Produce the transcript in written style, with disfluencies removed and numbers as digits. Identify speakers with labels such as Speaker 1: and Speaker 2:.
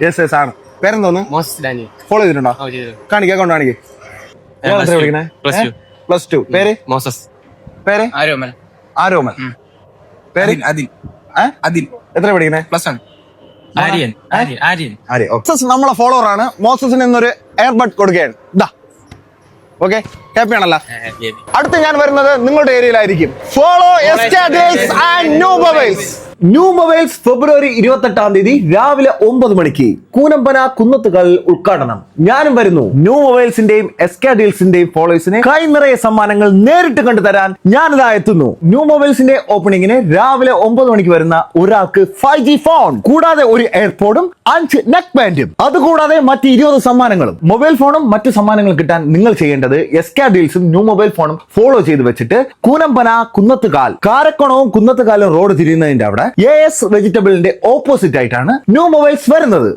Speaker 1: Yes yes ആണ്. പേരെന്തോന്ന്? Follow ചെയ്തിട്ടുണ്ടോ? കാണിക്ക്, അക്കൗണ്ട് കാണിക്ക്. Plus two. പേര്? പേര്? ആരോമൽ. പേര്? എത്ര പഠിക്കണേ? നമ്മളെ ഫോളോവർ ആണ്. മോസസിന് ഇന്നൊരു എയർബഡ് കൊടുക്കുകയാണ്. ഇതാ, ഓക്കെ, ഹാപ്പി ആണല്ലോ? അടുത്ത് ഞാൻ വരുന്നത് നിങ്ങളുടെ ഏരിയയിലായിരിക്കും. ഫോളോ ന്യൂ മൊബൈൽസ് ഫെബ്രുവരി 28 രാവിലെ 9 മണിക്ക് കൂനമ്പന കുന്നത്തുകളിൽ ഉദ്ഘാടനം. ഞാനും വരുന്നു. ന്യൂ മൊബൈൽസിന്റെയും എസ്കെ ഡീൽസിന്റെയും ഫോളോവേഴ്സിന് കൈ നിറയെ സമ്മാനങ്ങൾ നേരിട്ട് കണ്ടുതരാൻ ഞാനിതാ എത്തുന്നു. ന്യൂ മൊബൈൽസിന്റെ ഓപ്പണിംഗിന് രാവിലെ 9 മണിക്ക് വരുന്ന ഒരാൾക്ക് 5G ഫോൺ, കൂടാതെ ഒരു എയർപോഡും 5 നെക്ക് ബാൻഡും, അതുകൂടാതെ മറ്റ് 20 സമ്മാനങ്ങളും. മൊബൈൽ ഫോണും മറ്റു സമ്മാനങ്ങളും കിട്ടാൻ നിങ്ങൾ ചെയ്യേണ്ടത് എസ്കെ ഡീൽസും ന്യൂ മൊബൈൽ ഫോണും ഫോളോ ചെയ്ത് വെച്ചിട്ട് കൂനമ്പന കുന്നത്തുകാൽ, കാരക്കോണവും കുന്നത്തുകാലും റോഡ് തിരിയുന്നതിന്റെ അവിടെ AS വെജിറ്റബിളിന്റെ ഓപ്പോസിറ്റ് ആയിട്ടാണ് ന്യൂ മൊബൈൽസ് വരുന്നത്.